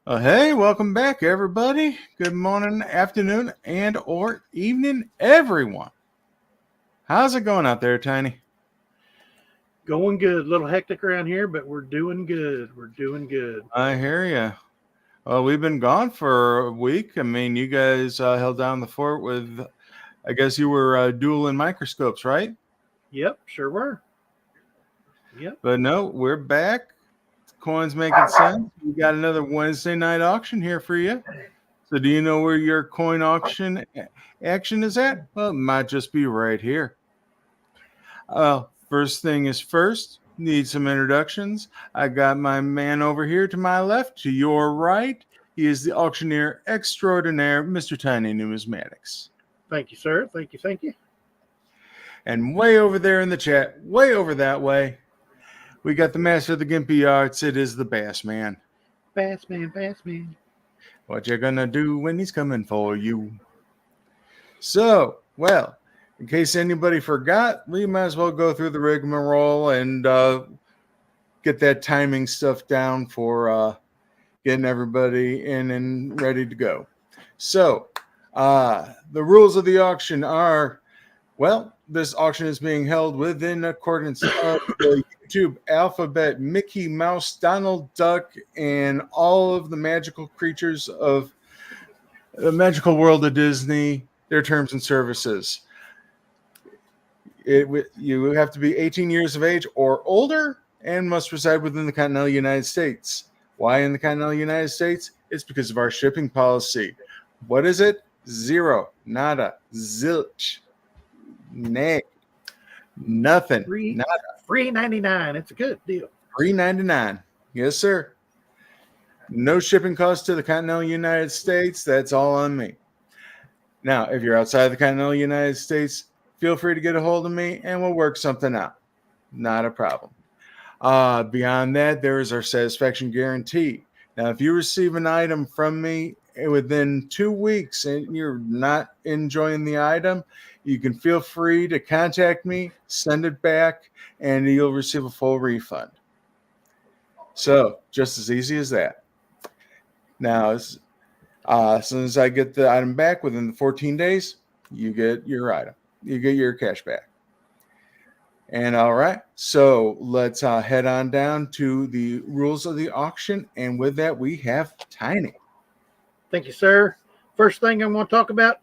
Hey, welcome back, everybody. Good morning, afternoon, and or evening, everyone. How's it going out there, Tiny? Going good. A little hectic around here, but we're doing good. We're doing good. I hear you. Well, we've been gone for a week. I mean, you guys held down the fort with, I guess you were dueling microscopes, right? Yep, sure were. Yep. But no, we're back. Coins making sense. We got another Wednesday night auction here for you. So, do you know where your coin auction action is at? Well, it might just be right here. First thing is first, need some introductions. I got my man over here to my left, to your right. He is the auctioneer extraordinaire, Mr. Tiny Numismatics. Thank you, sir. Thank you. Thank you. And way over there in the chat, way over that way, we got the master of the gimpy arts. It is the Bass Man. Bass man, bass man. What you gonna do when he's coming for you? So, well, in case anybody forgot, we might as well go through the rigmarole and get that timing stuff down for getting everybody in and ready to go. So, the rules of the auction are, well, this auction is being held within accordance of the YouTube alphabet, Mickey Mouse, Donald Duck, and all of the magical creatures of the magical world of Disney, their terms and services. You have to be 18 years of age or older and must reside within the continental United States. Why in the continental United States? It's because of our shipping policy. What is it? Zero, nada, zilch, nay, nothing, Free, nada. free 99. It's a good deal. $3.99. Yes, sir. No shipping costs to the continental United States. That's all on me. Now, if you're outside the continental United States, feel free to get a hold of me and we'll work something out. Not a problem. Beyond that, there is our satisfaction guarantee. Now, if you receive an item from me within 2 weeks and you're not enjoying the item, you can feel free to contact me, send it back, and you'll receive a full refund. So, just as easy as that. Now, as soon as I get the item back within the 14 days, you get your item. You get your cash back. And all right, so let's head on down to the rules of the auction. And with that, we have Tiny. Thank you, sir. First thing I'm going to talk about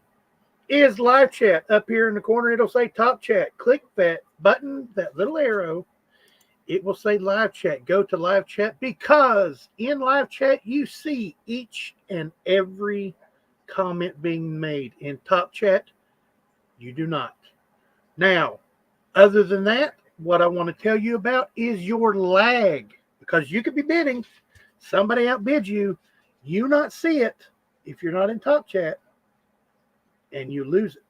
is live chat. Up here in the corner, it'll say top chat. Click that button, that little arrow. It will say live chat. Go to live chat because in live chat, you see each and every comment being made. In top chat, you do not. Now, other than that, what I want to tell you about is your lag, because you could be bidding, somebody outbids you, you not see it if you're not in top chat, and you lose it.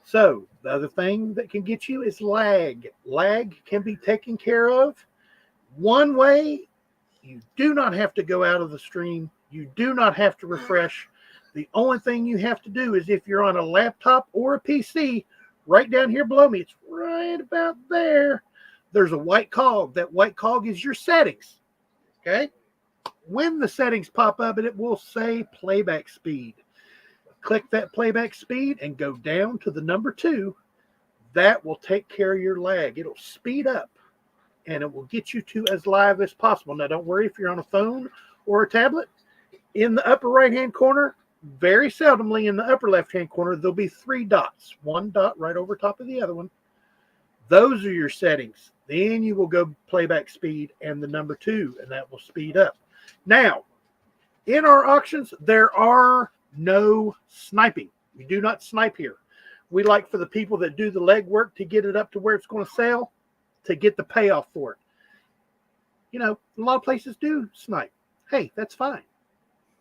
So the other thing that can get you is lag. Lag can be taken care of one way. You do not have to go out of the stream. You do not have to refresh. The only thing you have to do is if you're on a laptop or a PC, right down here below me, it's right about there. There's a white cog. That white cog is your settings. Okay? When the settings pop up, it will say playback speed. Click that playback speed and go down to the number 2. That will take care of your lag. It'll speed up and it will get you to as live as possible. Now, don't worry if you're on a phone or a tablet. In the upper right-hand corner, very seldomly in the upper left-hand corner, there'll be 3 dots. 1 dot right over top of the other one. Those are your settings. Then you will go playback speed and the number 2, and that will speed up. Now, in our auctions, there are no sniping. We do not snipe here. We like for the people that do the legwork to get it up to where it's going to sell, to get the payoff for it. You know, a lot of places do snipe. Hey, that's fine.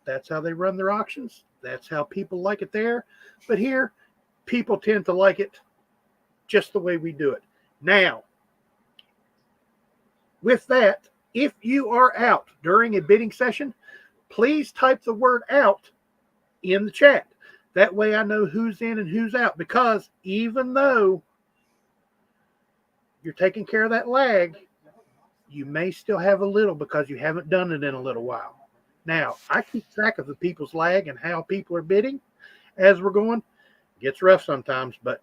That's how they run their auctions. That's how people like it there. But here, people tend to like it just the way we do it. Now, with that, if you are out during a bidding session, please type the word out in the chat. That way I know who's in and who's out, because even though you're taking care of that lag, you may still have a little because you haven't done it in a little while. Now, I keep track of the people's lag and how people are bidding as we're going. It gets rough sometimes, but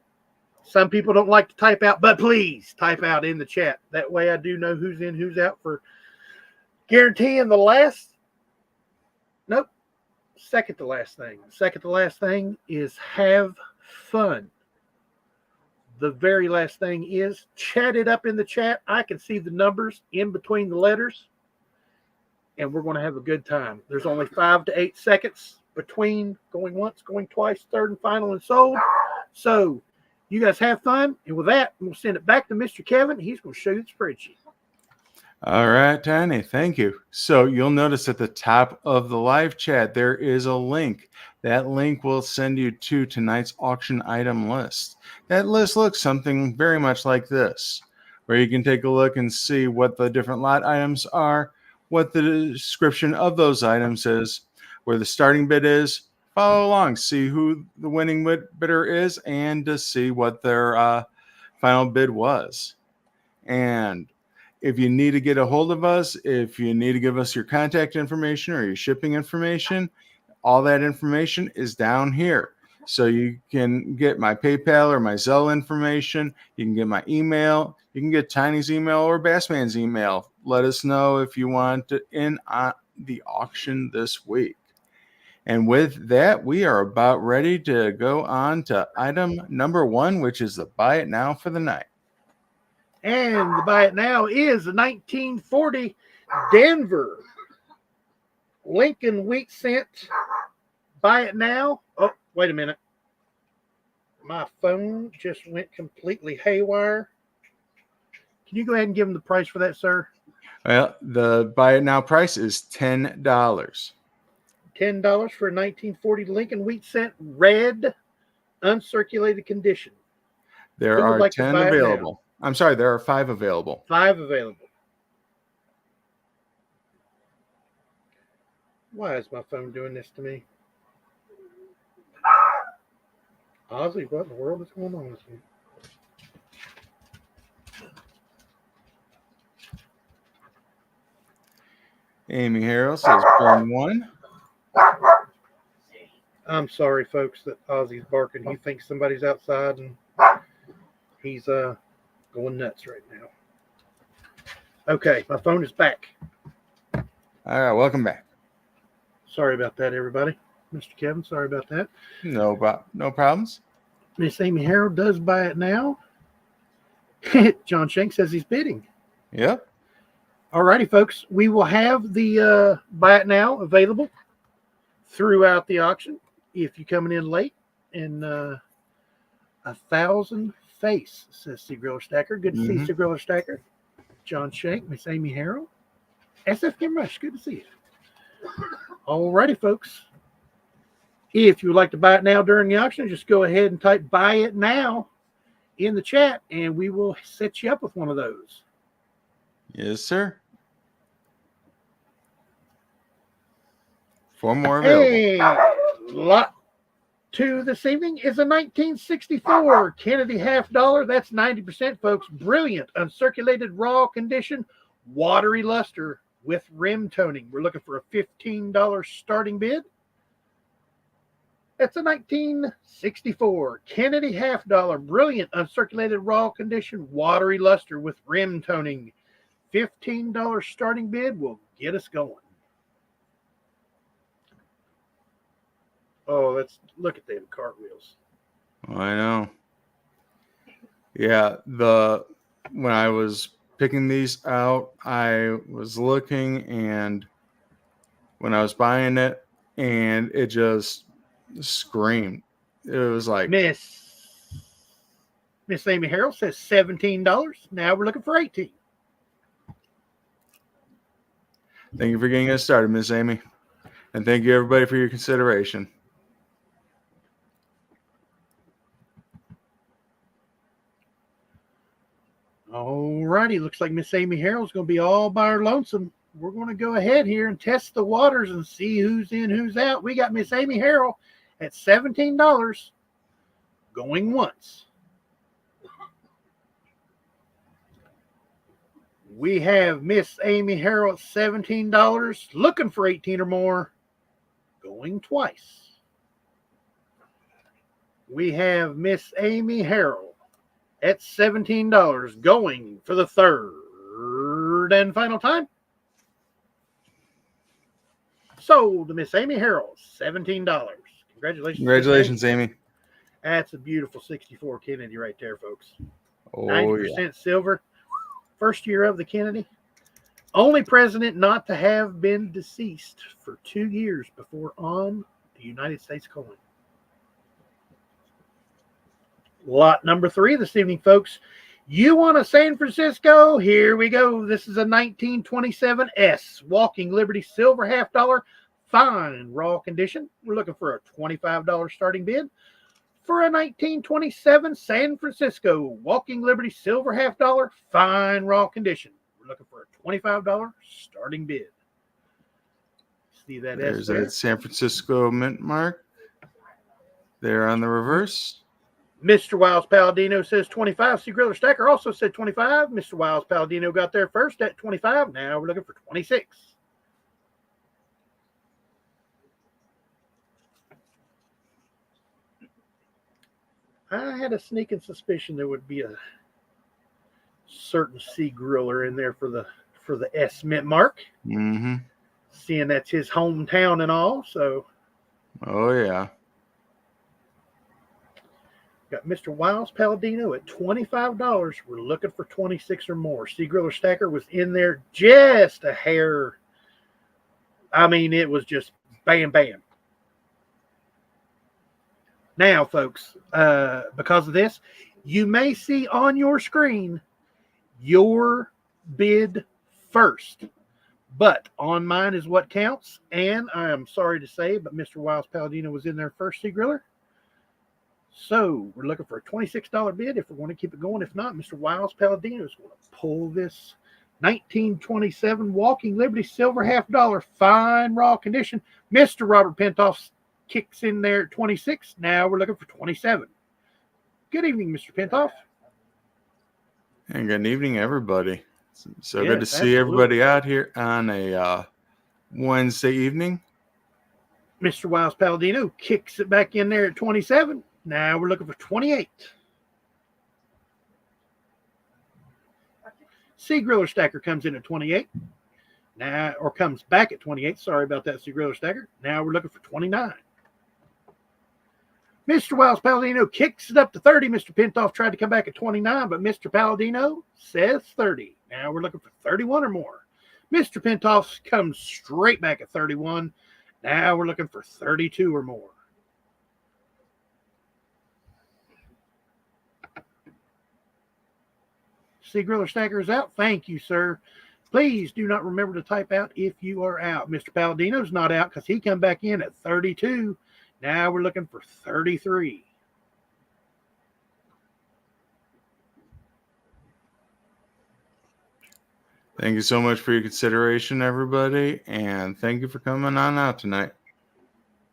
some people don't like to type out, but please type out in the chat. That way I do know who's in, who's out for guaranteeing the last. Nope. Second to last thing. Second to last thing is have fun. The very last thing is chat it up in the chat. I can see the numbers in between the letters, and we're going to have a good time. There's only 5 to 8 seconds between going once, going twice, third and final, and sold. So you guys have fun. And with that, we'll send it back to Mr. Kevin. He's going to show you the spreadsheet. All right, Tiny, thank you. So you'll notice at the top of the live chat, there is a link. That link will send you to tonight's auction item list. That list looks something very much like this, where you can take a look and see what the different lot items are, what the description of those items is, where the starting bid is. Follow along, see who the winning bidder is, and to see what their final bid was. And if you need to get a hold of us, if you need to give us your contact information or your shipping information, all that information is down here. So you can get my PayPal or my Zelle information. You can get my email. You can get Tiny's email or Bassman's email. Let us know if you want to in on the auction this week. And with that, we are about ready to go on to item number 1, which is the buy it now for the night. And the buy it now is a 1940 Denver Lincoln wheat cent. Buy it now. Oh, wait a minute. My phone just went completely haywire. Can you go ahead and give them the price for that, sir? Well, the buy it now price is $10. $10 for a 1940 Lincoln wheat cent red uncirculated condition. There are 10 available. I'm sorry, there are 5 available. 5 available. Why is my phone doing this to me? Ozzy, what in the world is going on with you? Amy Harrell says burn 1. I'm sorry, folks, that Ozzy's barking. He thinks somebody's outside, and he's going nuts right now. Okay, my phone is back. All right, welcome back. Sorry about that, everybody. Mr. Kevin, sorry about that. No problems. Miss Amy Harrell does buy it now. John Shank says he's bidding. Yep. All righty, folks. We will have the buy it now available throughout the auction. If you're coming in late, and 1,000 face, says Sea Griller Stacker. Good to see Sea Griller Stacker. John Shank, Miss Amy Harrell. SF Kim Rush, good to see you. All righty, folks. If you would like to buy it now during the auction, just go ahead and type buy it now in the chat, and we will set you up with one of those. Yes, sir. 4 more available. Hey, lot 2 this evening is a 1964 Kennedy $50. That's 90%, folks. Brilliant, uncirculated, raw condition, watery luster with rim toning. We're looking for a $15 starting bid. That's a 1964 Kennedy $50. Brilliant, uncirculated, raw condition, watery luster with rim toning. $15 starting bid will get us going. Oh, look at them cartwheels. I know. Yeah, when I was picking these out, I was looking, and when I was buying it, and it just screamed. It was like Miss Amy Harrell says $17. Now we're looking for $18. Thank you for getting us started, Miss Amy. And thank you, everybody, for your consideration. All righty. Looks like Miss Amy Harrell's going to be all by her lonesome. We're going to go ahead here and test the waters and see who's in, who's out. We got Miss Amy Harrell at $17 going once. We have Miss Amy Harrell at $17, looking for 18 or more, going twice. We have Miss Amy Harrell at $17, going for the third and final time. Sold to Miss Amy Harrell, $17. Congratulations. Congratulations, Amy. That's a beautiful 64 Kennedy right there, folks. Oh, 90% yeah. silver. First year of the Kennedy. Only president not to have been deceased for 2 years before on the United States coin. Lot number 3 this evening, folks. You want a San Francisco? Here we go. This is a 1927 S Walking Liberty silver $half, fine raw condition. We're looking for a $25 starting bid. For a 1927 San Francisco Walking Liberty silver $half, fine raw condition. We're looking for a $25 starting bid. See that? There's that San Francisco mint mark there on the reverse. Mr. Wiles Palladino says 25. C. Griller Stacker also said 25. Mr. Wiles Palladino got there first at 25. Now we're looking for 26. I had a sneaking suspicion there would be a certain C. Griller in there for the S mint mark. Mm-hmm. Seeing that's his hometown and all, so. Oh, yeah. Got Mr. Wiles Palladino at $25. We're looking for 26 or more. C. Griller Stacker was in there just a hair. I mean, it was just bam, bam. Now, folks, because of this, you may see on your screen your bid first. But on mine is what counts. And I am sorry to say, but Mr. Wiles Palladino was in there first, C. Griller. So we're looking for a $26 bid if we're going to keep it going. If not, Mr. Wiles Palladino is going to pull this 1927 Walking Liberty silver $half, fine raw condition. Mr. Robert Pentoff kicks in there at 26. Now we're looking for 27. Good evening, Mr. Pentoff. And good evening, everybody. So Yes, good to see everybody out here on a Wednesday evening. Mr. Wiles Palladino kicks it back in there at 27. Now we're looking for 28. C. Griller Stacker comes in at 28. Now, or comes back at 28. Sorry about that, C. Griller Stacker. Now we're looking for 29. Mr. Wiles Palladino kicks it up to 30. Mr. Pentoff tried to come back at 29, but Mr. Palladino says 30. Now we're looking for 31 or more. Mr. Pentoff comes straight back at 31. Now we're looking for 32 or more. C. Griller Stacker is out. Thank you, sir. Please do not remember to type out if you are out. Mr. Palladino's not out because he come back in at 32. Now we're looking for 33. Thank you so much for your consideration, everybody, and thank you for coming on out tonight.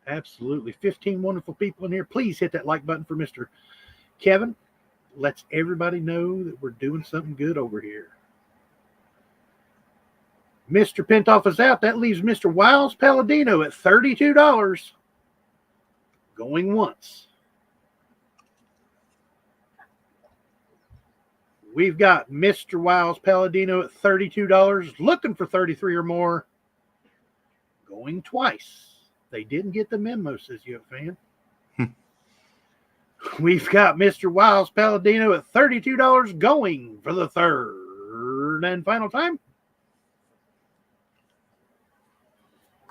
Absolutely. 15 wonderful people in here. Please hit that like button for Mr. Kevin. Lets everybody know that we're doing something good over here. Mr. Pentoff is out. That leaves Mr. Wiles Palladino at $32. Going once. We've got Mr. Wiles Palladino at $32, looking for 33 or more. Going twice. They didn't get the memo, says you, fan. We've got Mr. Wiles Palladino at $32, going for the third and final time.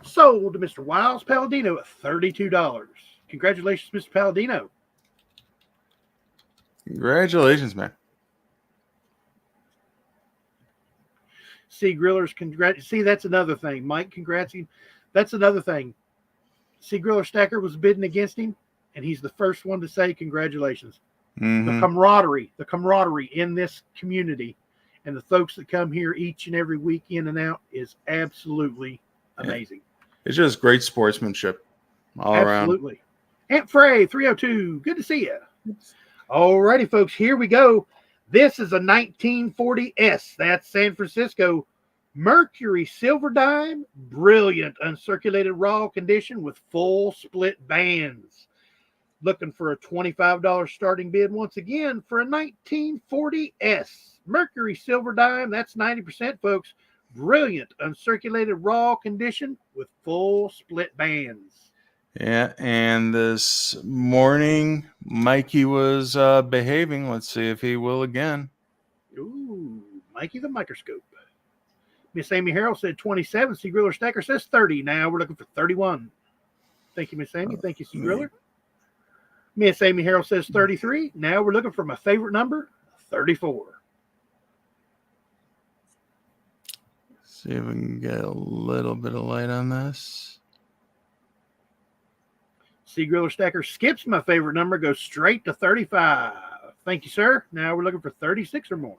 Sold to Mr. Wiles Palladino at $32. Congratulations, Mr. Palladino. Congratulations, man. C. Grillers, see, that's another thing. Mike, congrats him. That's another thing. C. Griller Stacker was bidding against him, and he's the first one to say congratulations. Mm-hmm. The camaraderie in this community and the folks that come here each and every week in and out is absolutely amazing. It's just great sportsmanship all around. Absolutely. Aunt Frey, 302, good to see you. All righty, folks, here we go. This is a 1940S. That's San Francisco Mercury Silver Dime. Brilliant uncirculated raw condition with full split bands. Looking for a $25 starting bid once again for a 1940S. Mercury Silver Dime. That's 90%, folks. Brilliant uncirculated raw condition with full split bands. Yeah, and this morning, Mikey was behaving. Let's see if he will again. Ooh, Mikey the microscope. Miss Amy Harrell said 27. C. Griller Stacker says 30. Now we're looking for 31. Thank you, Miss Amy. Thank you, C. Griller. Miss Amy Harrell says 33. Now we're looking for my favorite number, 34. See if we can get a little bit of light on this. C. Griller Stacker skips my favorite number, goes straight to 35. Thank you, sir. Now we're looking for 36 or more.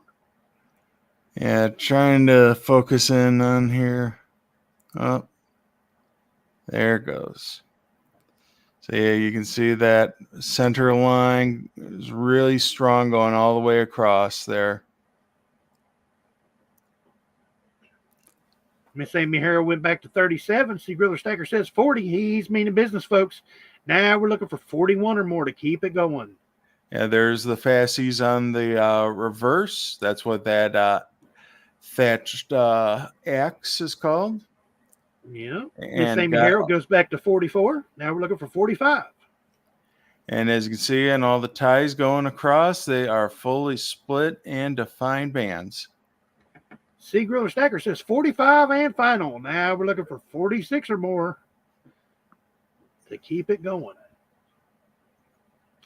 Yeah, trying to focus in on here. Oh, there it goes. So yeah, you can see that center line is really strong going all the way across there. Miss Amy Harrell went back to 37. C. Griller Stacker says 40. He's meaning business, folks. Now we're looking for 41 or more to keep it going. Yeah, there's the fassies on the reverse. That's what that thatched X is called. Yeah. Miss And Amy Harrell goes back to 44. Now we're looking for 45. And as you can see, and all the ties going across, they are fully split and defined bands. C. Griller Stacker says 45 and final. Now we're looking for 46 or more to keep it going.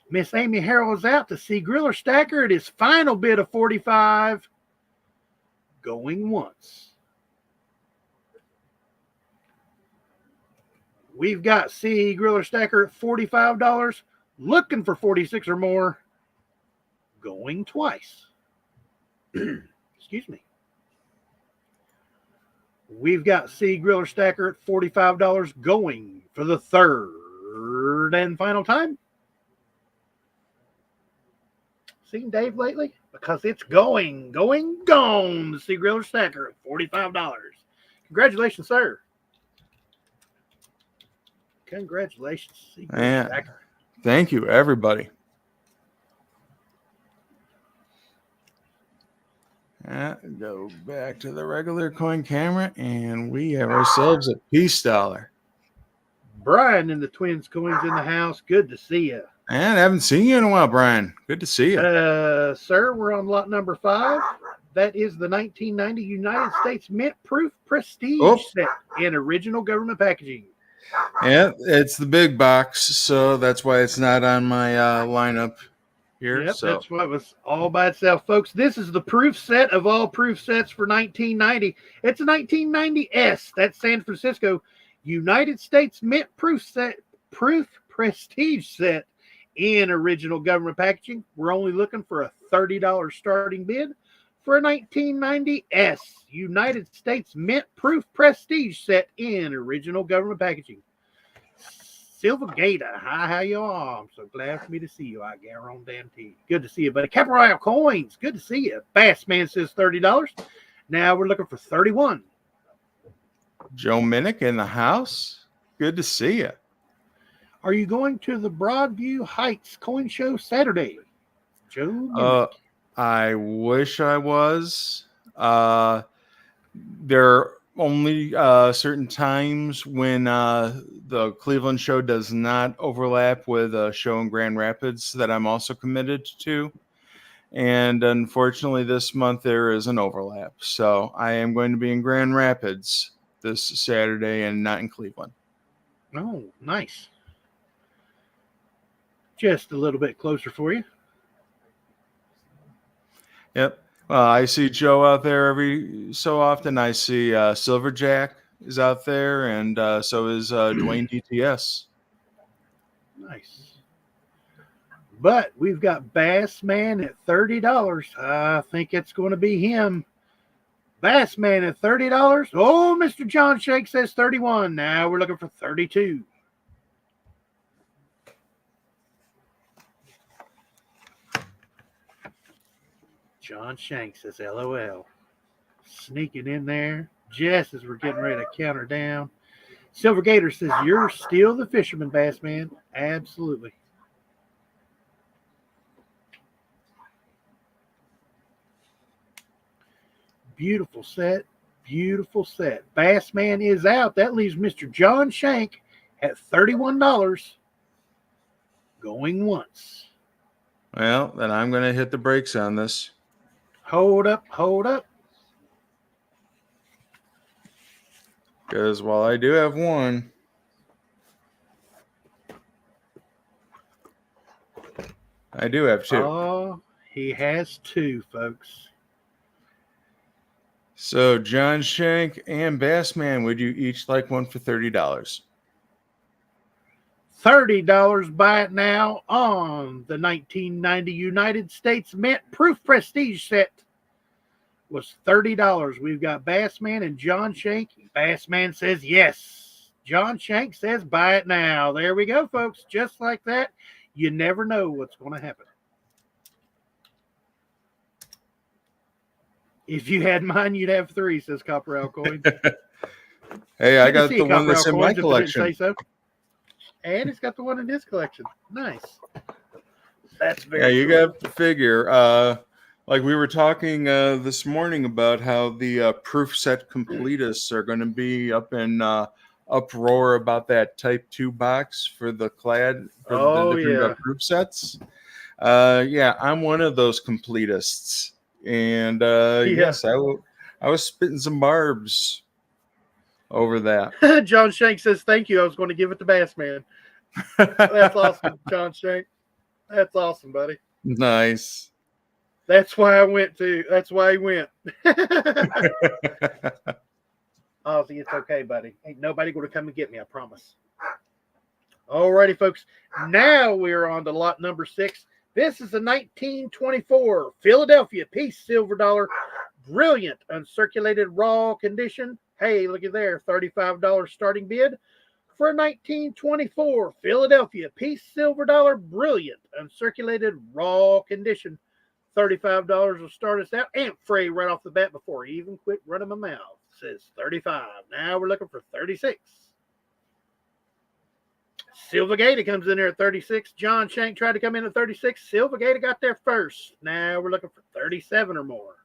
Miss Amy Harrell is out to C. Griller Stacker at his final bid of 45. Going once. We've got C. Griller Stacker at $45. Looking for 46 or more. Going twice. Excuse me. We've got C. Griller Stacker at $45 going for the third and final time. Seen Dave lately? Because it's gone. The C. Griller Stacker at $45. Congratulations, sir. Congratulations, C. Griller Stacker. Thank you, everybody. Go back to the regular coin camera, and we have ourselves a peace dollar. Brian in the Twins Coins in the house. Good to see you. And I haven't seen you in a while, Brian. Good to see you. Sir, we're on lot number 5. That is the 1990 United States Mint Proof Prestige set in original government packaging. Yeah, it's the big box, so that's why it's not on my lineup here. Yep, so that's why it was all by itself, folks. This is the proof set of all proof sets for 1990. It's a 1990S. That's San Francisco United States Mint Proof Prestige set in original government packaging. We're only looking for a $30 starting bid for a 1990S United States Mint Proof Prestige set in original government packaging. Silver Gator, hi, how you all? I'm so glad for me to see you. I guarantee. Good to see you, buddy. Caporal Coins, good to see you. Bassman says $30. Now we're looking for 31. Joe Minnick in the house. Good to see you. Are you going to the Broadview Heights Coin Show Saturday? Joe Minnick. I wish I was. There are only certain times when the Cleveland show does not overlap with a show in Grand Rapids that I'm also committed to. And unfortunately, this month there is an overlap. So I am going to be in Grand Rapids this Saturday and not in Cleveland. Oh, nice. Just a little bit closer for you. Yep. I see Joe out there every so often. I see Silverjack is out there, and so is Dwayne DTS. Nice. But we've got Bassman at $30. I think it's going to be him. Bassman at $30. Oh, Mr. John Shake says 31. Now we're looking for 32. John Shank says LOL. Sneaking in there just as we're getting ready to count her down. Silver Gator says, you're still the fisherman, Bass Man. Absolutely. Beautiful set. Beautiful set. Bass Man is out. That leaves Mr. John Shank at $31. Going once. Well, then I'm going to hit the brakes on this. Hold up. Hold up. Because while I do have one, I do have two. Oh, he has two, folks. So John Shank and Bassman, would you each like one for $30? $30. Buy it now on the 1990 United States Mint Proof Prestige set. Was $30. We've got Bassman and John Shank. Bassman says yes. John Shank says buy it now. There we go, folks. Just like that. You never know what's going to happen. If you had mine, you'd have three, says Copper Owl Coins. Hey, I got the one that's in my Coins, collection. say so. And he's got the one in his collection. Nice. That's very Yeah, you cool. got to figure. Like we were talking this morning about how the proof set completists are going to be up in uproar about that Type 2 box for the clad for the different proof sets. Yeah, I'm one of those completists, and yes, I was spitting some barbs over that. John Shank says thank you. I was going to give it to Bassman. That's awesome, John Shank. That's awesome, buddy. Nice. That's why I went to. That's why he went. Ozzy, it's okay, buddy. Ain't nobody going to come and get me, I promise. Alrighty, folks. Now we're on to lot number 6. This is a 1924 Philadelphia Peace Silver Dollar. Brilliant uncirculated raw condition. Hey, look at there. $35 starting bid for a 1924 Philadelphia Peace Silver Dollar. Brilliant uncirculated raw condition. $35 will start us out. Amp Frey right off the bat before he even quit running my mouth. Says 35. Now we're looking for 36. Silvergate comes in there at 36. John Shank tried to come in at 36. Silvergate got there first. Now we're looking for 37 or more.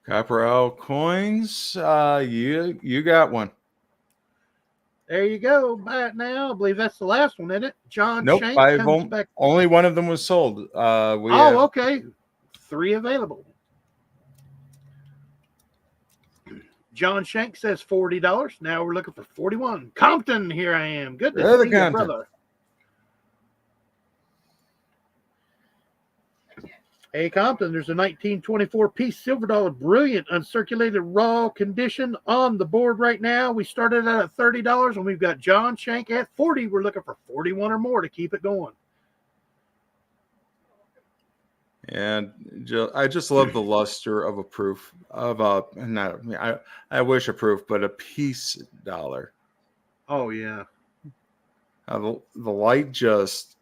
Copper Owl Coins, you got one. There you go. Buy it now. I believe that's the last one, isn't it? John Nope, Shank comes back. Only one of them was sold. Okay. 3 available. John Shank says $40. Now we're looking for 41. Compton, here I am. Good to see you, brother. Hey, Compton, there's a 1924 piece silver dollar, brilliant uncirculated raw condition on the board right now. We started out at $30, and we've got John Shank at 40. We're looking for 41 or more to keep it going. And I just love the luster of a proof of a I wish a proof, but a piece dollar. Oh yeah. The light just.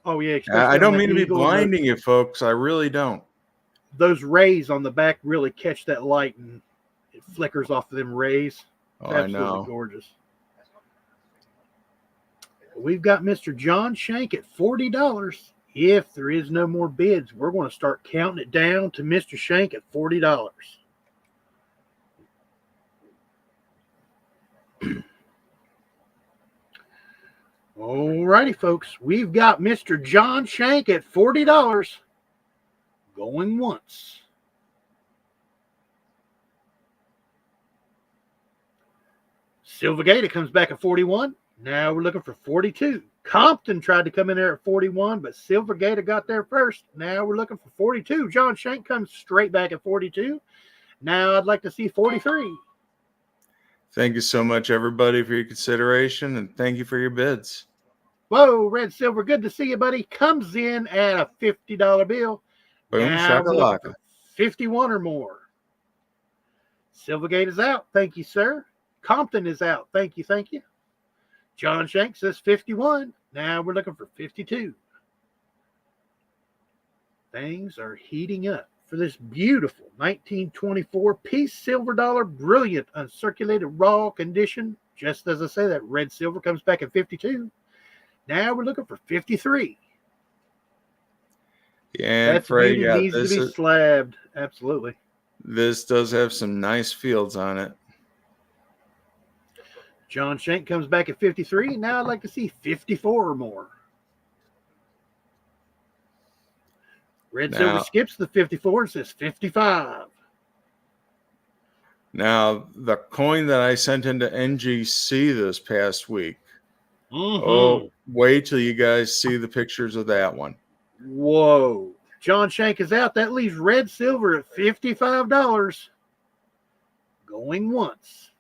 Oh yeah. I don't mean to be blinding you, folks. I really don't. Those rays on the back really catch that light, and it flickers off of them rays. Oh, I know. Gorgeous. We've got Mr. John Shank at $40. If there is no more bids, we're going to start counting it down to Mr. Shank at $40. All righty, folks. We've got Mr. John Shank at $40. Going once. Silvergate comes back at 41. Now we're looking for 42. Compton tried to come in there at 41, but Silvergate got there first. Now we're looking for 42. John Shank comes straight back at 42. Now I'd like to see 43. Thank you so much, everybody, for your consideration, and thank you for your bids. Whoa, Red Silver, good to see you, buddy. Comes in at a $50 bill. Boom, now we're looking shakalaka. for 51 or more. Silvergate is out. Thank you, sir. Compton is out. Thank you, thank you. John Shank says 51. Now we're looking for 52. Things are heating up for this beautiful 1924 piece silver dollar, brilliant uncirculated raw condition. Just as I say, that red silver comes back at 52. Now we're looking for 53. Yeah, That's a Freddie, beauty, yeah, needs to be slabbed. Absolutely. this does have some nice fields on it. John Shank comes back at 53. Now I'd like to see 54 or more. Red silver skips the 54 and says 55. Now, the coin that I sent into NGC this past week. Oh, wait till you guys see the pictures of that one. Whoa. John Shank is out. That leaves red silver at $55. Going once.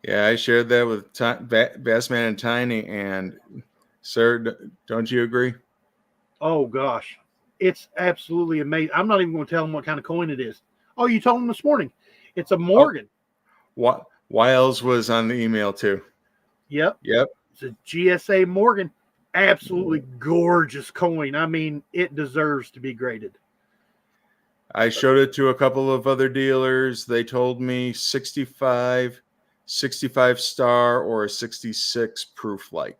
Yeah, I shared that with Bassman and Tiny, and sir, don't you agree? Oh, gosh. It's absolutely amazing. I'm not even going to tell them what kind of coin it is. Oh, you told them this morning. It's a Morgan. What? Wiles was on the email too. Yep. It's a GSA Morgan. Absolutely gorgeous coin. I mean, it deserves to be graded. I showed it to a couple of other dealers. They told me 65 star or a 66 proof like.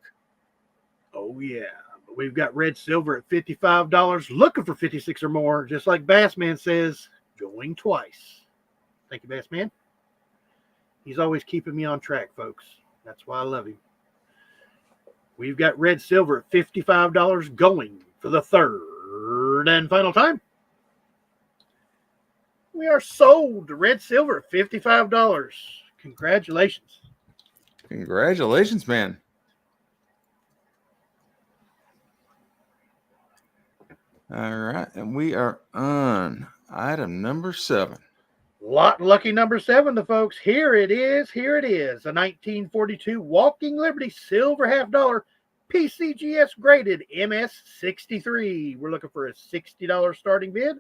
Oh, yeah. But we've got red silver at $55, looking for 56 or more, just like Bassman says, going twice. Thank you, Bassman. He's always keeping me on track, folks. That's why I love him. We've got red silver at $55 going for the third and final time. We are sold to red silver at $55. Congratulations. Congratulations, man. All right. And we are on item number 7. Lot lucky number 7 to folks. Here it is. Here it is. A 1942 Walking Liberty silver $half PCGS graded MS63. We're looking for a $60 starting bid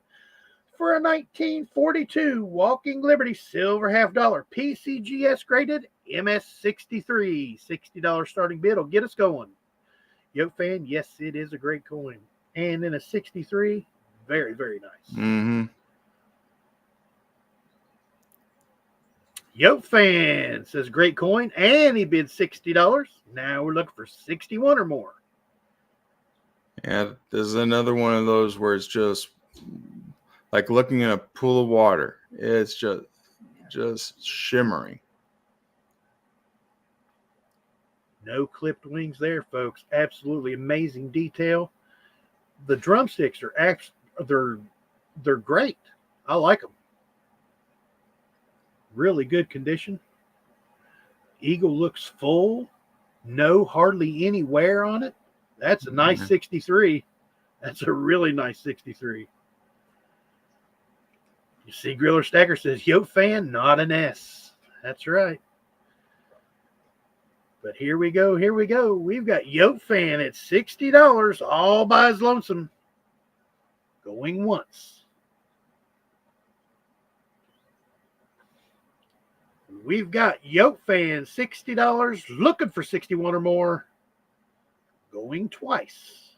for a 1942 Walking Liberty silver $half PCGS graded MS63. $60 starting bid will get us going. Yoke fan, yes, it is a great coin. And in a 63, very, very nice. Mm-hmm. Yoke fan says great coin, and he bid $60. Now we're looking for 61 or more. Yeah, this is another one of those where it's just like looking in a pool of water. It's just shimmering. No clipped wings there, folks. Absolutely amazing detail. The drumsticks are they're great. I like them. Really good condition. Eagle looks full. No hardly any wear on it. That's a nice 63. That's a really nice 63. You see, Griller Stacker says, Yoke fan, not an S. That's right. But here we go. Here we go. We've got Yoke fan at $60 all by his lonesome. Going once. We've got Yoke fan $60 looking for 61 or more. Going twice.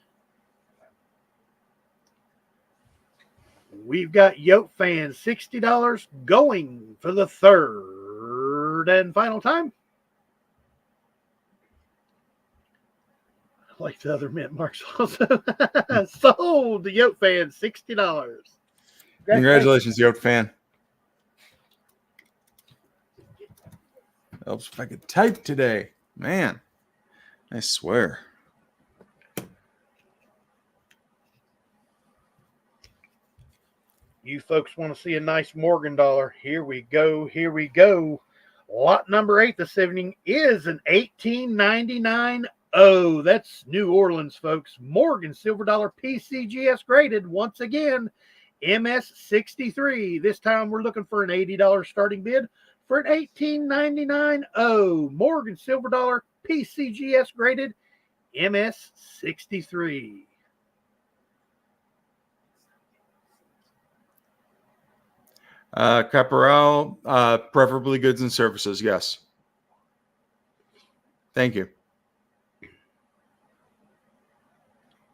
We've got Yoke fan $60 going for the third and final time. Like the other mint marks also. Sold to Yoke fan $60. Congratulations, Yoke fan. Helps if I could type today. Man, I swear. You folks want to see a nice Morgan dollar? Here we go. Here we go. Lot number 8 this evening is an 1899. Oh, that's New Orleans, folks. Morgan silver dollar PCGS graded once again. MS63. This time we're looking for an $80 starting bid for an 1899. Oh, Morgan silver dollar PCGS graded MS63. Caporal, preferably goods and services. Yes. Thank you.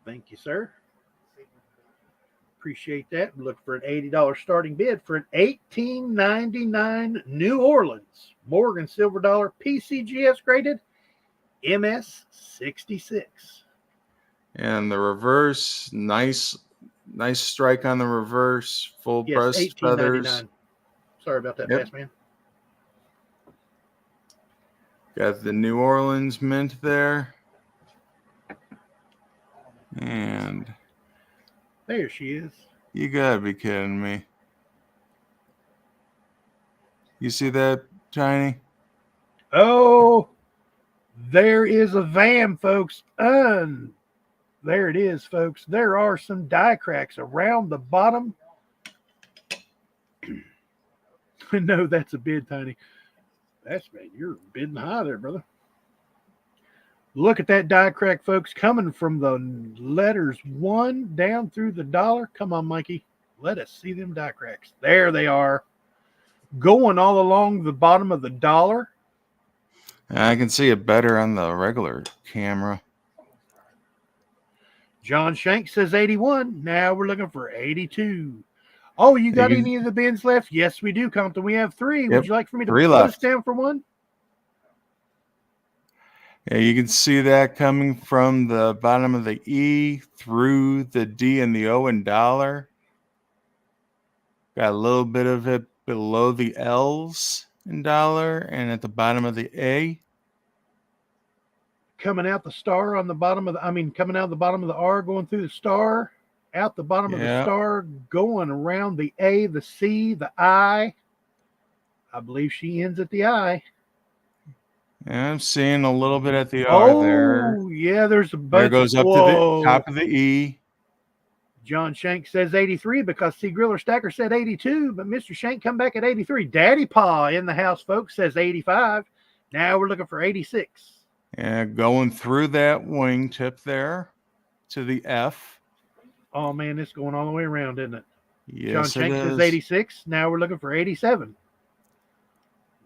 Thank you, sir. Appreciate that. Look for an $80 starting bid for an $18.99 New Orleans Morgan silver dollar PCGS graded MS 66. And the reverse, nice strike on the reverse, full Yes, breast feathers. $18.99. Sorry about that, Yep. fast man. Got the New Orleans mint there. And There she is. you gotta be kidding me. You see that, Tiny? Oh, there is a VAM, folks. There it is, folks. There are some die cracks around the bottom. No, that's a bid, Tiny. That's, man, you're bidding high there, brother. Look at that die crack, folks, coming from the letters 1 down through the dollar. Come on, Mikey. Let us see them die cracks. There they are. Going all along the bottom of the dollar. I can see it better on the regular camera. John Shank says 81. Now we're looking for 82. Oh, you got any of the bins left? Yes, we do, Compton. We have 3. Yep, Would you like for me to 3 put left. us down for one? Yeah, you can see that coming from the bottom of the E through the D and the O in dollar. Got a little bit of it below the L's in dollar and at the bottom of the A. Coming out the star on the bottom of the, coming out the bottom of the R, going through the star, out the bottom of the star, going around the A, the C, the I. I believe she ends at the I. Yeah, I'm seeing a little bit at the R there. Oh, yeah, there's a bunch. There goes up to the top of the E. John Shank says 83 because C. Griller Stacker said 82, but Mr. Shank come back at 83. Daddy Pa in the house, folks, says 85. Now we're looking for 86. Yeah, going through that wingtip there to the F. Oh, man, it's going all the way around, isn't it? Yes, John Shank says 86. Now we're looking for 87.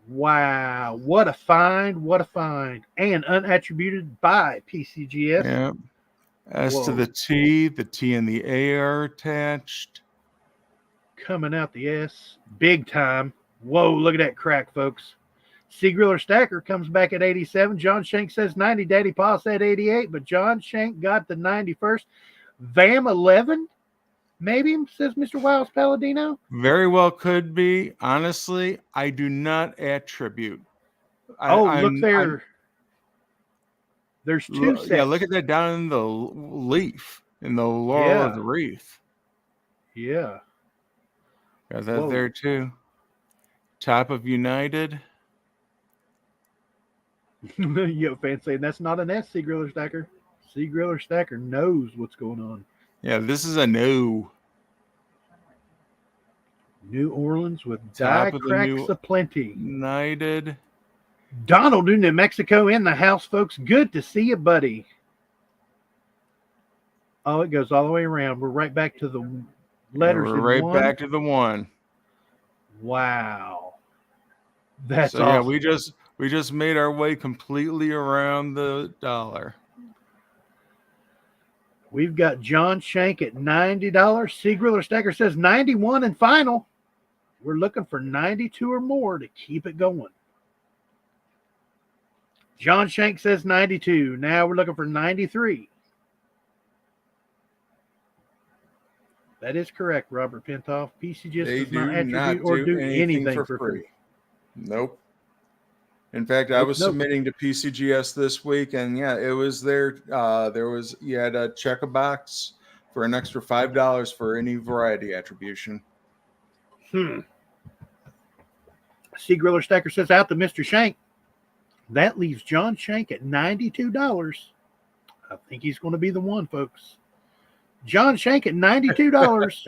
Wow, what a find, what a find. And unattributed by PCGS. Yeah. S to the T and the A are attached. Coming out the S, big time. Whoa, look at that crack, folks. C. Griller Stacker comes back at 87. John Shank says 90. Daddy Pa said 88, but John Shank got the 91st. VAM 11, maybe, says Mr. Wiles Palladino. Very well could be. Honestly, I do not attribute. Look there. There's 2 sets. Yeah, look at that down in the leaf, in the laurel of the wreath. Yeah. Got that there too. Top of United. Yo, fans saying that's not an S, C. Griller Stacker. C. Griller Stacker knows what's going on. Yeah, this is a no. New Orleans with die cracks aplenty. United. Donald in New Mexico in the house, folks. Good to see you, buddy. Oh, it goes all the way around. We're right back to the letters. Yeah, we're right back to the 1. Wow. That's so awesome. Yeah, we just made our way completely around the dollar. We've got John Shank at $90. C. Griller Stacker says 91 and final. We're looking for 92 or more to keep it going. John Shank says 92. Now we're looking for 93. That is correct, Robert Pintoff. PCGS does not attribute or do anything for free. Nope. In fact, I was submitting to PCGS this week, and yeah, it was there. You had to check a box for an extra $5 for any variety attribution. C. Griller Stacker says out to Mr. Shank. That leaves John Shank at $92. I think he's going to be the one, folks. John Shank at $92.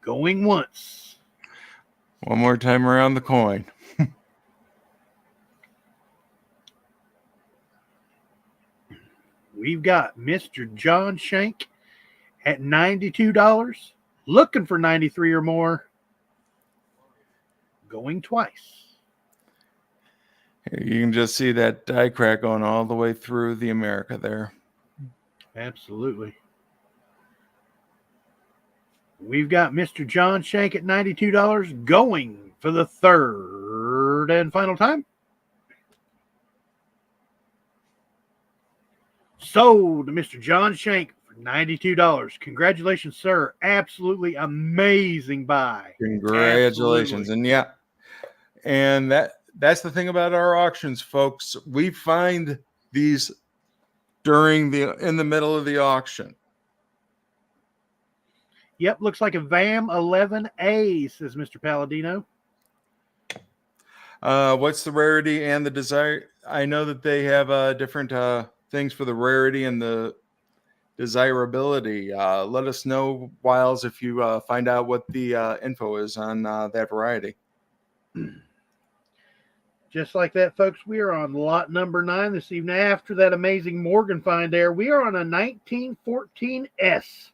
Going once. One more time around the coin. We've got Mr. John Shank at $92. Looking for 93 or more. Going twice. You can just see that die crack going all the way through the America there. Absolutely. We've got Mr. John Shank at $92 going for the third and final time. Sold to Mr. John Shank for $92. Congratulations, sir. Absolutely amazing buy. Congratulations. Absolutely. And yeah, and that's the thing about our auctions, folks. We find these in the middle of the auction. Yep, looks like a VAM 11A, says Mr. Palladino. What's the rarity and the desire? I know that they have different things for the rarity and the desirability. Let us know, Wiles, if you find out what the info is on that variety. Just like that, folks, we are on lot number 9 this evening. After that amazing Morgan find there, we are on a 1914 S.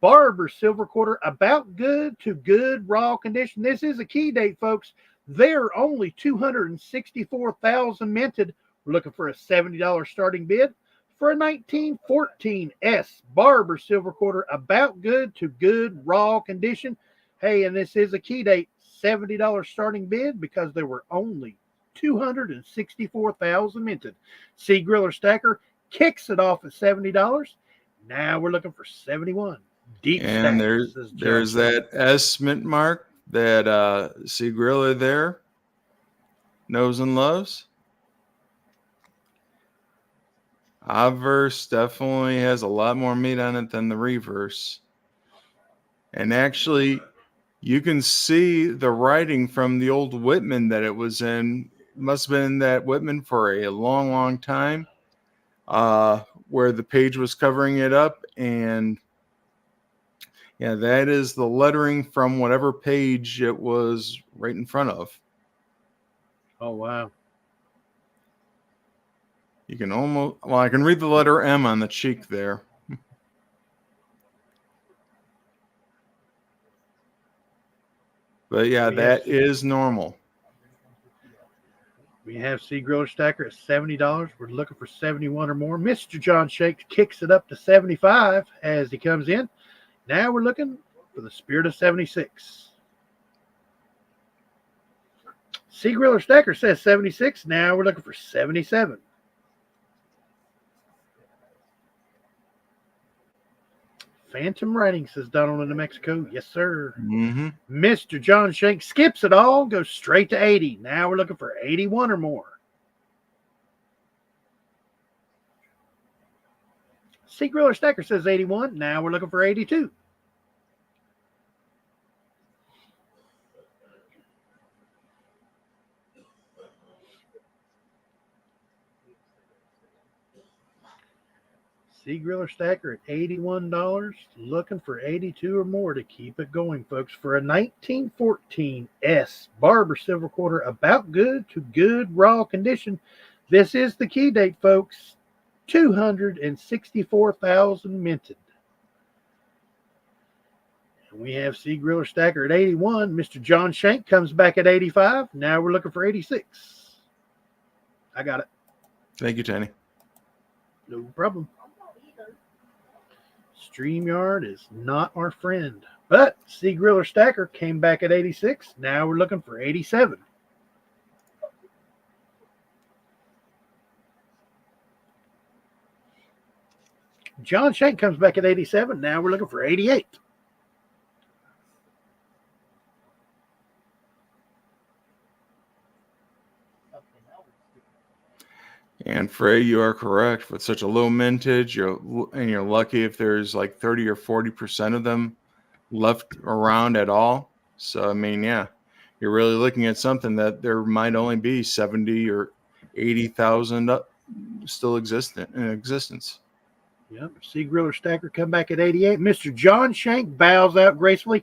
Barber silver quarter, about good to good raw condition. This is a key date, folks. They're only 264,000 minted. We're looking for a $70 starting bid for a 1914 S Barber silver quarter, about good to good raw condition. Hey, and this is a key date, $70 starting bid because there were only 264,000 minted. C Griller Stacker kicks it off at $70. Now we're looking for 71. Deep And stack, there's that S mint mark that C Griller there knows and loves. Obverse definitely has a lot more meat on it than the reverse. And actually, you can see the writing from the old Whitman that it was in. It must have been in that Whitman for a long, long time, where the page was covering it up. And yeah, that is the lettering from whatever page it was right in front of. Oh, wow. You can I can read the letter M on the cheek there. But yeah, that is normal. We have C Griller Stacker at $70. We're looking for 71 or more. Mr. John Shake kicks it up to 75 as he comes in. Now we're looking for the Spirit of 76. C Griller Stacker says 76. Now we're looking for 77. Phantom Writing, says Donald in New Mexico. Yes, sir. Mm-hmm. Mr. John Shank skips it all, goes straight to 80. Now we're looking for 81 or more. C Griller Stacker says 81. Now we're looking for 82. C Griller Stacker at $81, looking for 82 or more to keep it going, folks, for a 1914 S Barber silver quarter, about good to good raw condition. This is the key date, folks. 264,000 minted. And we have C Griller Stacker at 81. Mr. John Shank comes back at 85. Now we're looking for 86. I got it. Thank you, Tony. No problem. StreamYard is not our friend. But C Griller Stacker came back at 86. Now we're looking for 87. John Shank comes back at 87. Now we're looking for 88. And Frey, you are correct. With such a low mintage, you're lucky if there's like 30 or 40% of them left around at all. So I mean, yeah, you're really looking at something that there might only be 70 or 80,000 still in existence. Yep. C Griller Stacker come back at 88. Mr. John Shank bows out gracefully.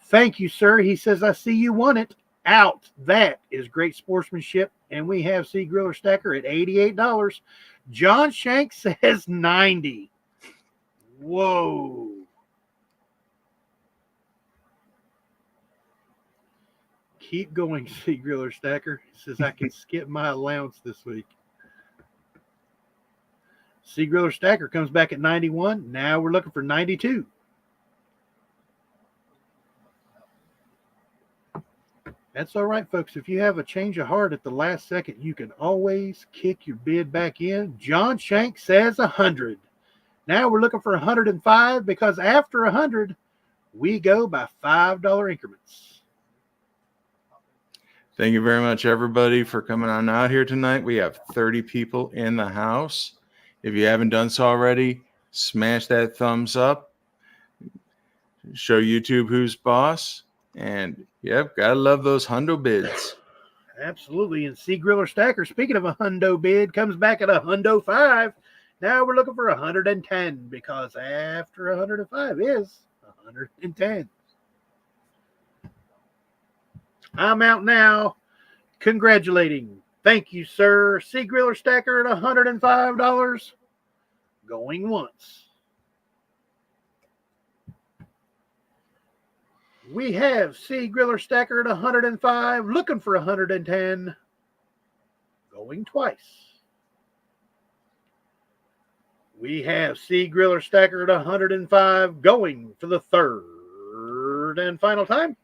Thank you, sir. He says, I see you won it. Out. That is great sportsmanship. And we have C Griller Stacker at $88. John Shank says 90. Whoa. Keep going, C Griller Stacker. He says, I can skip my allowance this week. C Griller Stacker comes back at 91. Now we're looking for 92. That's all right, folks. If you have a change of heart at the last second, you can always kick your bid back in. John Shank says 100. Now we're looking for 105 because after 100, we go by $5 increments. Thank you very much, everybody, for coming on out here tonight. We have 30 people in the house. If you haven't done so already, smash that thumbs up. Show YouTube who's boss. And, yep, gotta love those hundo bids. Absolutely. And C Griller Stacker, speaking of a hundo bid, comes back at $105. Now we're looking for 110 because after 105 is 110. I'm out now. Congratulating. Thank you, sir. C Griller Stacker at $105. Going once. We have C Griller Stacker at 105, looking for 110, going twice. We have C Griller Stacker at 105, going for the third and final time.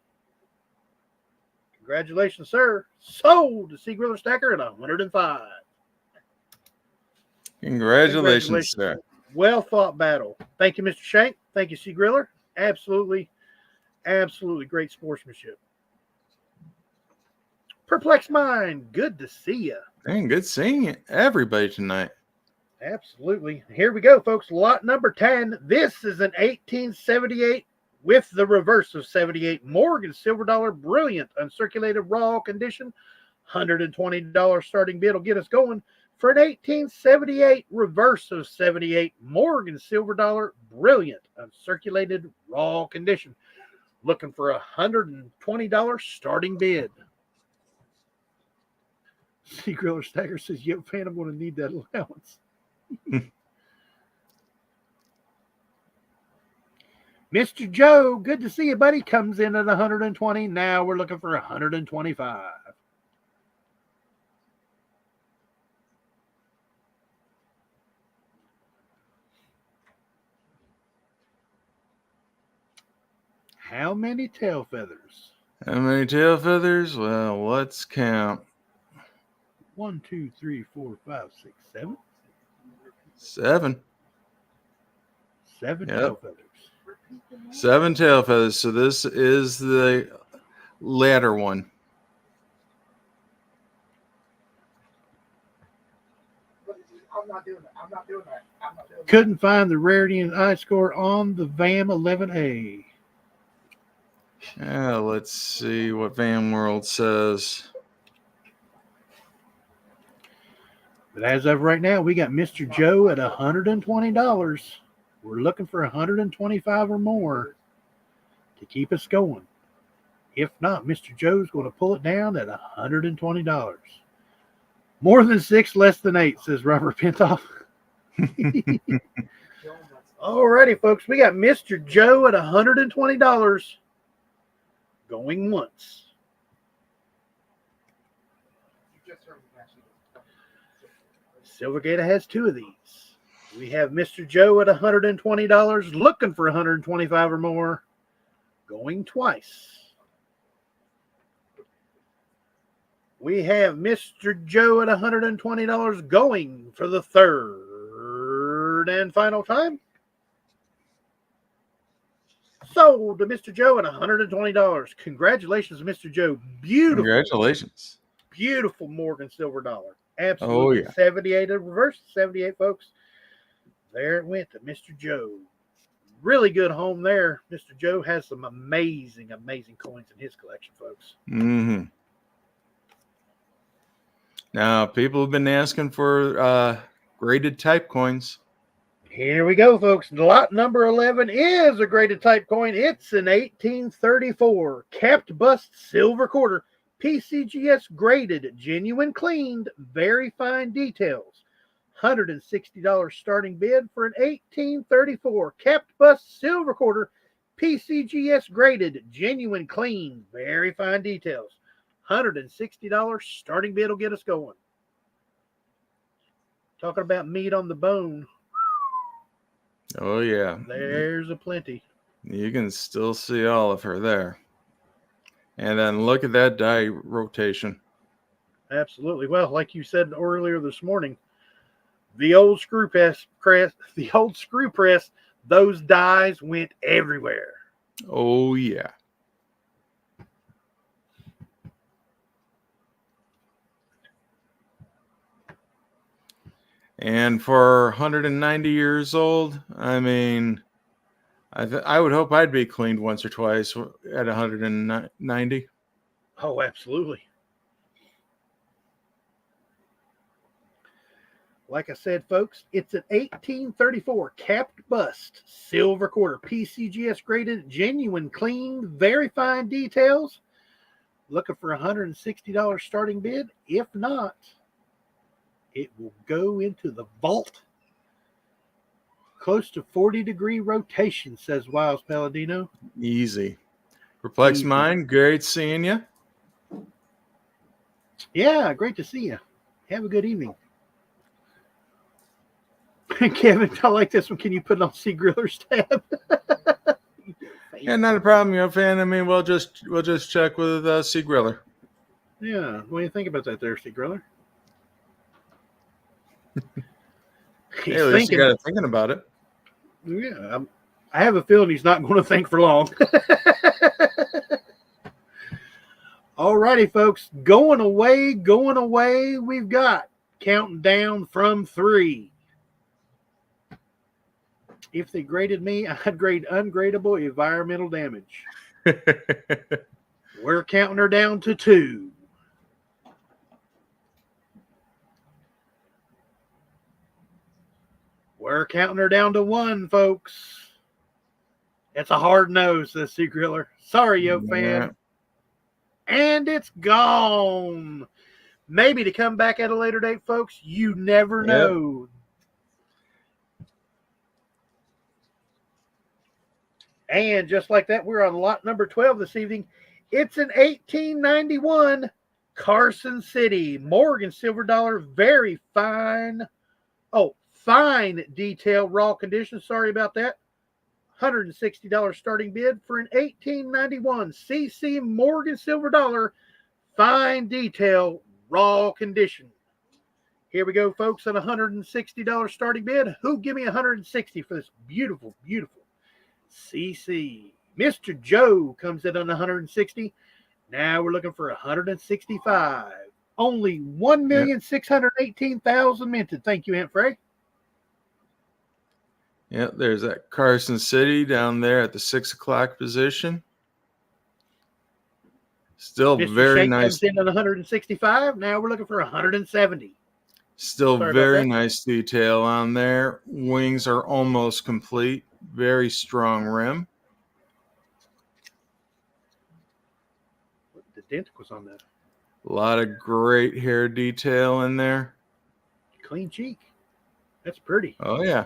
Congratulations, sir. Sold to C Griller Stacker at 105. Congratulations, sir. Well fought battle. Thank you, Mr. Shank. Thank you, C Griller. Absolutely great sportsmanship. Perplexed Mind, good to see you. And good seeing everybody tonight. Absolutely. Here we go, folks. Lot number 10. This is an 1878 with the reverse of 78 Morgan Silver Dollar Brilliant uncirculated raw condition. $120 starting bid will get us going for an 1878 reverse of 78 Morgan Silver Dollar Brilliant uncirculated raw condition. Looking for $120 starting bid. C Griller Stacker says, yep, fan, I'm going to need that allowance. Mr. Joe, good to see you, buddy. Comes in at 120. Now we're looking for 125. How many tail feathers? How many tail feathers? Well, let's count. 1, 2, 3, 4, 5, 6, 7. 7. 7 tail feathers. 7 tail feathers. So this is the latter one. I'm not doing that. Couldn't find the rarity and I score on the VAM 11A. Let's see what Van World says. But as of right now, we got Mr. Joe at $120. We're looking for 125 or more to keep us going. If not, Mr. Joe's going to pull it down at $120. More than 6, less than 8, says Robert Pintoff. Alrighty, folks. We got Mr. Joe at $120. Going once. Silvergate has 2 of these. We have Mr. Joe at $120, looking for 125 or more, going twice. We have Mr. Joe at $120, going for the third and final time. Sold to Mr. Joe at $120. Congratulations, Mr. Joe. Beautiful. Congratulations. Beautiful Morgan Silver Dollar. Absolutely. Oh, yeah. 78, a reverse 78, folks. There it went to Mr. Joe. Really good home there. Mr. Joe has some amazing coins in his collection, folks. Mm-hmm. Now, people have been asking for graded type coins. Here we go, folks. Lot number 11 is a graded type coin. It's an 1834 capped bust silver quarter. PCGS graded, genuine cleaned, very fine details. $160 starting bid for an 1834 capped bust silver quarter. PCGS graded, genuine clean, very fine details. $160 starting bid will get us going. Talking about meat on the bone. Oh, yeah. There's a plenty. You can still see all of her there. And then look at that die rotation. Absolutely. Well, like you said earlier this morning, the old screw press, those dies went everywhere. Oh, yeah. And for 190 years old, I mean, I would hope I'd be cleaned once or twice at 190. Oh, absolutely. Like I said, folks, it's an 1834 capped bust, silver quarter, PCGS graded, genuine, clean, very fine details. Looking for $160 starting bid. If not, it will go into the vault. Close to 40-degree rotation, says Wiles Palladino. Easy. Perplexed Easy. mind, great seeing you. Yeah, great to see you. Have a good evening. Kevin, I like this one. Can you put it on Sea Griller's tab? Yeah, not a problem, fan. I mean, we'll just check with Sea Griller. Yeah, what do you think about that there, Sea Griller? Hey, at least you got it thinking about it. Yeah, I have a feeling he's not going to think for long. All righty, folks. Going away. We've got counting down from 3. If they graded me, I'd grade ungradable environmental damage. We're counting her down to 2. We're counting her down to 1, folks. It's a hard no, says Sea Griller. Sorry, yo fan. And it's gone. Maybe to come back at a later date, folks. You never know. And just like that, we're on lot number 12 this evening. It's an 1891 Carson City Morgan silver dollar. Very fine. Oh, fine detail, raw condition. Sorry about that. $160 starting bid for an 1891 CC Morgan silver dollar. Fine detail, raw condition. Here we go, folks, at $160 starting bid. Who give me $160 for this beautiful, beautiful CC? Mr. Joe comes in on $160. Now we're looking for $165. Only 1,618,000 minted. Thank you, Aunt Frey. Yeah, there's that Carson City down there at the 6 o'clock position. Still Mr. very Shank nice. comes in at 165. Now we're looking for 170. Still very nice detail on there. Wings are almost complete. Very strong rim. The denticles on that. A lot of great hair detail in there. Clean cheek. That's pretty. Oh, yeah.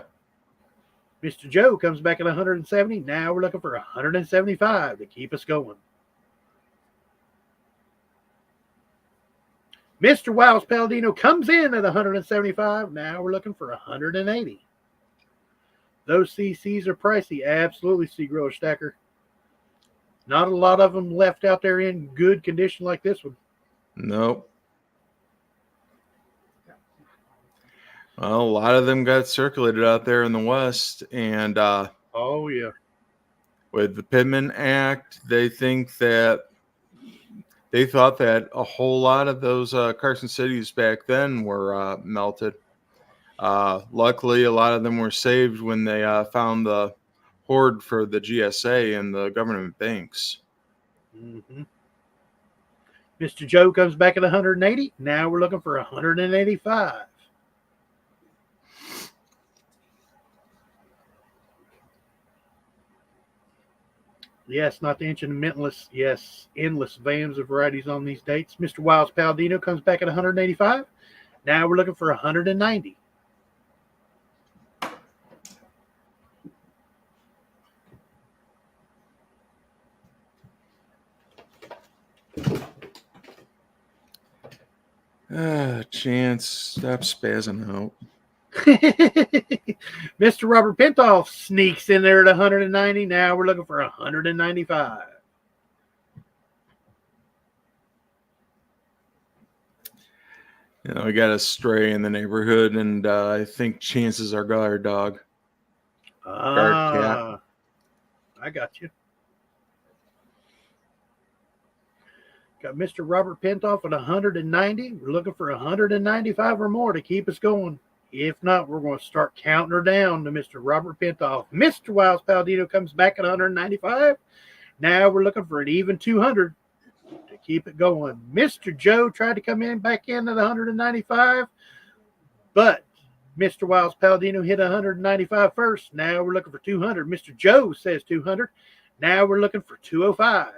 Mr. Joe comes back at 170. Now we're looking for 175 to keep us going. Mr. Wiles Palladino comes in at 175. Now we're looking for 180. Those CCs are pricey. Absolutely, Sea Griller Stacker. Not a lot of them left out there in good condition like this one. Nope. Well, a lot of them got circulated out there in the West. And oh, yeah. With the Pittman Act, they thought that a whole lot of those Carson cities back then were melted. Luckily, a lot of them were saved when they found the hoard for the GSA and the government banks. Mm-hmm. Mr. Joe comes back at 180. Now we're looking for 185. Yes, not to mention mentless. Yes, endless vans of varieties on these dates. Mr. Wiles Palladino comes back at 185. Now we're looking for 190. Chance, stop spazzing out. Mr. Robert Pintoff sneaks in there at 190. Now we're looking for 195. You know, we got a stray in the neighborhood, and I think chances are guard dog. Guard cat. I got you. Got Mr. Robert Pintoff at 190. We're looking for 195 or more to keep us going. If not, we're going to start counting her down to Mr. Robert Pintoff. Mr. Wiles Palladino comes back at 195. Now we're looking for an even 200 to keep it going. Mr. Joe tried to come back in at 195, but Mr. Wiles Palladino hit 195 first. Now we're looking for 200. Mr. Joe says 200. Now we're looking for 205.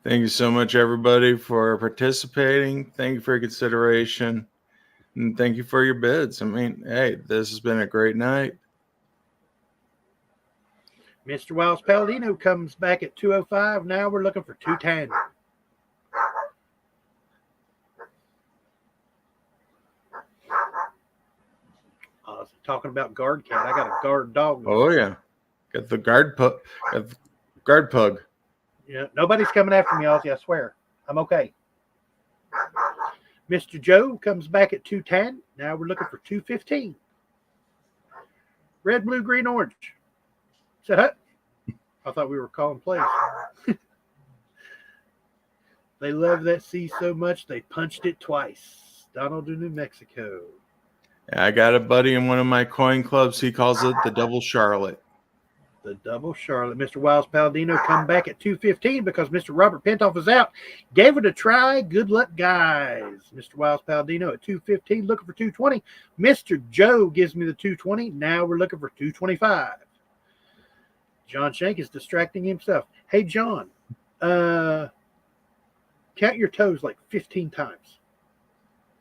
Thank you so much, everybody, for participating. Thank you for your consideration. And thank you for your bids. I mean, hey, this has been a great night. Mr. Wiles Palladino comes back at 205. Now we're looking for 210. Talking about guard cat. I got a guard dog. Oh, yeah. Got the guard pug. Yeah, nobody's coming after me, Ozzy, I swear. I'm okay. Mr. Joe comes back at 210. Now we're looking for 215. Red, blue, green, orange. Said, huh? I thought we were calling plays. They love that C so much, they punched it twice. Donald in New Mexico. I got a buddy in one of my coin clubs. He calls it the Double Charlotte. The Double Charlotte. Mr. Wiles Palladino come back at 215 because Mr. Robert Pintoff is out. Gave it a try. Good luck, guys. Mr. Wiles Palladino at 215, looking for 220. Mr. Joe gives me the 220. Now we're looking for 225. John Shank is distracting himself. Hey, John, count your toes like 15 times.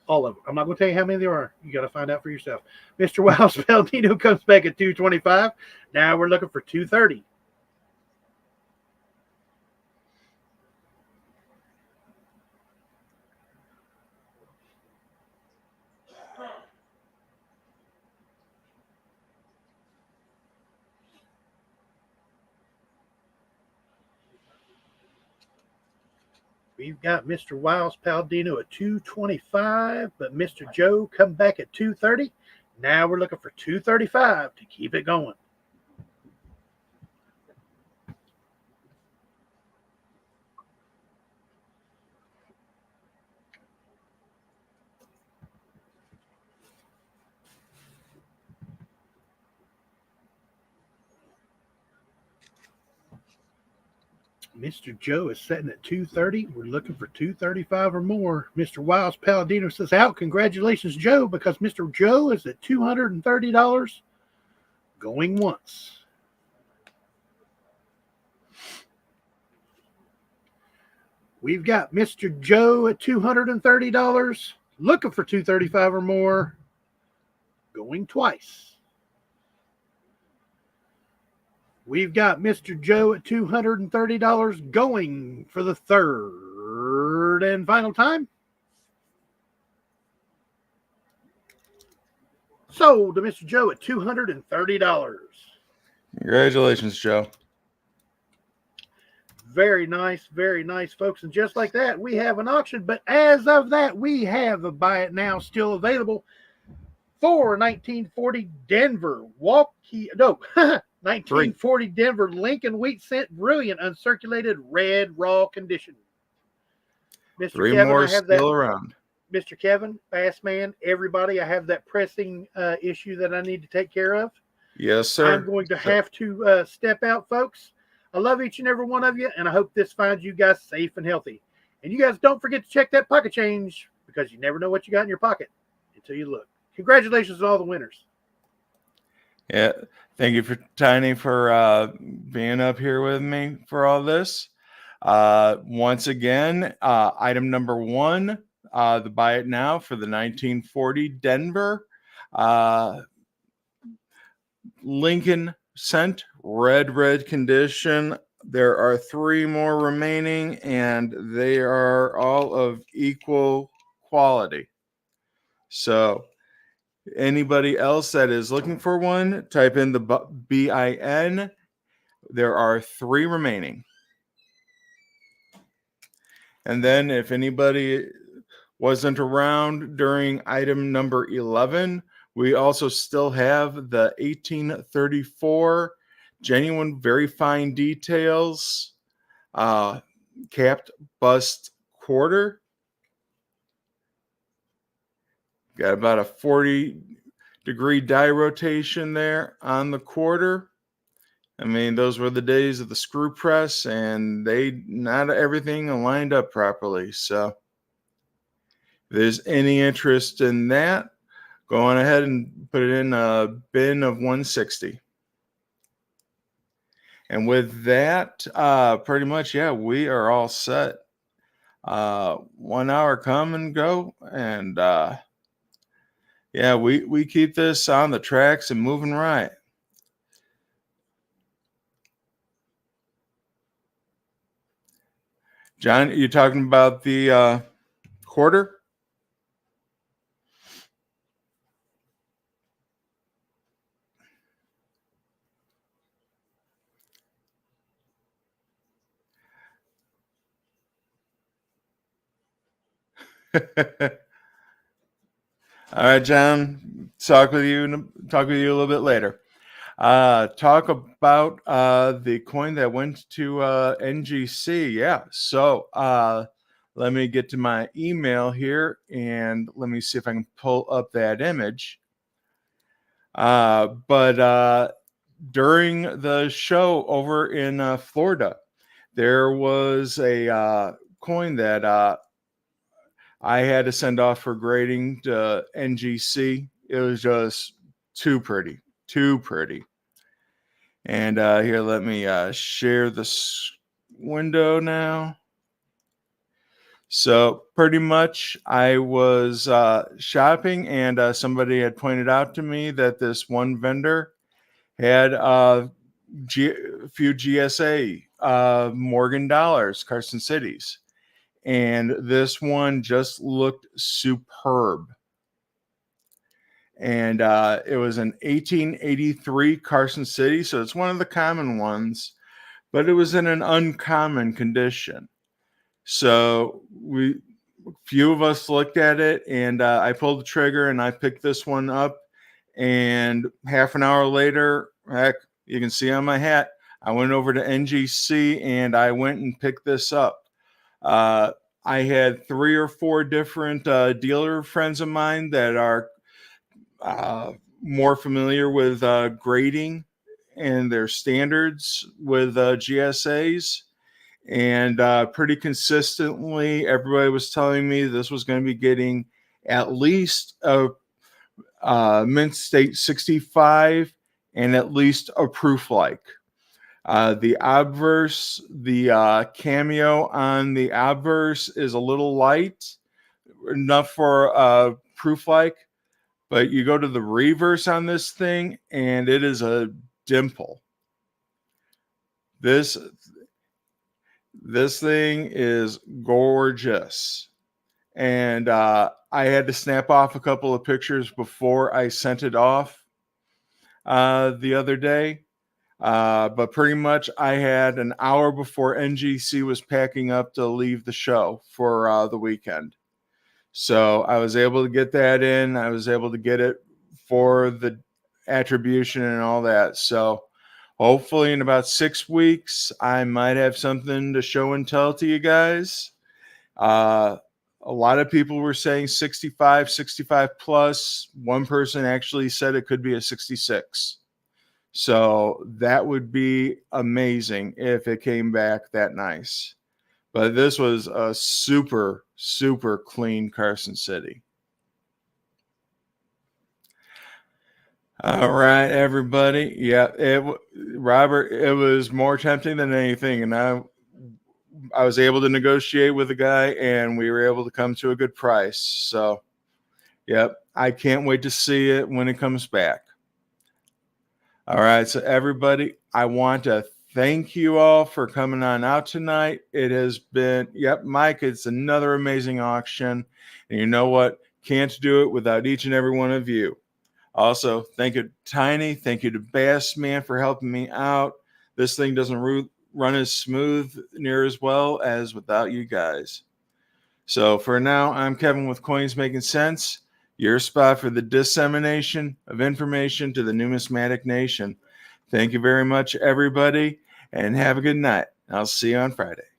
All of them. I'm not going to tell you how many there are. You got to find out for yourself. Mr. Wiles Palladino comes back at 225. Now we're looking for 230. We've got Mr. Wiles Palladino at 225, but Mr. Joe come back at 230. Now we're looking for 235 to keep it going. Mr. Joe is setting at 230. We're looking for 235 or more. Mr. Wiles Palladino says out. Congratulations, Joe, because Mr. Joe is at $230 going once. We've got Mr. Joe at $230 looking for 235 or more going twice. We've got Mr. Joe at $230 going for the third and final time. Sold to Mr. Joe at $230. Congratulations, Joe. Very nice, folks. And just like that, we have an auction. But as of that, we have a buy it now still available for 1940 Denver 1940 Denver Lincoln Wheat Cent Brilliant Uncirculated Red Raw Condition. Mr. Three Kevin, more I have still that, around. Mr. Kevin, Fast Man, everybody, I have that pressing issue that I need to take care of. Yes, sir. I'm going to have to step out, folks. I love each and every one of you, and I hope this finds you guys safe and healthy. And you guys don't forget to check that pocket change because you never know what you got in your pocket until you look. Congratulations to all the winners. Yeah. Thank you for Tiny for being up here with me for all this. Once again, item number one, the buy it now for the 1940 Denver Lincoln Cent red condition. There are three more remaining, and they are all of equal quality. So anybody else that is looking for one, type in the BIN. There are three remaining. And then if anybody wasn't around during item number 11, we also still have the 1834 genuine, very fine details, capped bust quarter. Got about a 40-degree die rotation there on the quarter. I mean, those were the days of the screw press, and not everything aligned up properly. So if there's any interest in that, go on ahead and put it in a bin of 160. And with that, pretty much, yeah, we are all set. 1 hour come and go, and yeah, we keep this on the tracks and moving right. John, you talking about the quarter? All right, John. Talk with you a little bit later. Talk about the coin that went to NGC. Yeah. So let me get to my email here and let me see if I can pull up that image. But during the show over in Florida, there was a coin that I had to send off for grading to NGC. It was just too pretty, too pretty. And here, let me share this window now. So pretty much I was shopping, and somebody had pointed out to me that this one vendor had a few GSA Morgan dollars, Carson Cities. And this one just looked superb. And it was an 1883 Carson City, so it's one of the common ones, but it was in an uncommon condition. So few of us looked at it, and I pulled the trigger and I picked this one up. And half an hour later, heck, you can see on my hat, I went over to NGC and I went and picked this up. I had 3 or 4 different dealer friends of mine that are more familiar with grading and their standards with GSAs. And pretty consistently, everybody was telling me this was going to be getting at least a mint state 65 and at least a proof like. The obverse, the cameo on the obverse is a little light, enough for proof like, but you go to the reverse on this thing and it is a dimple. This thing is gorgeous. And I had to snap off a couple of pictures before I sent it off the other day. But pretty much I had an hour before NGC was packing up to leave the show for the weekend. So I was able to get that in. I was able to get it for the attribution and all that. So hopefully in about 6 weeks, I might have something to show and tell to you guys. A lot of people were saying 65 plus. One person actually said it could be a 66. So that would be amazing if it came back that nice. But this was a super, super clean Carson City. All right, everybody. Yeah, Robert, it was more tempting than anything. And I was able to negotiate with the guy, and we were able to come to a good price. So, yep, I can't wait to see it when it comes back. All right, so everybody, I want to thank you all for coming on out tonight. It has been, Mike, it's another amazing auction. And you know what? Can't do it without each and every one of you. Also, thank you to Tiny. Thank you to Bass Man for helping me out. This thing doesn't run as smooth near as well as without you guys. So for now, I'm Kevin with Coins Making Sense, your spot for the dissemination of information to the numismatic nation. Thank you very much, everybody, and have a good night. I'll see you on Friday.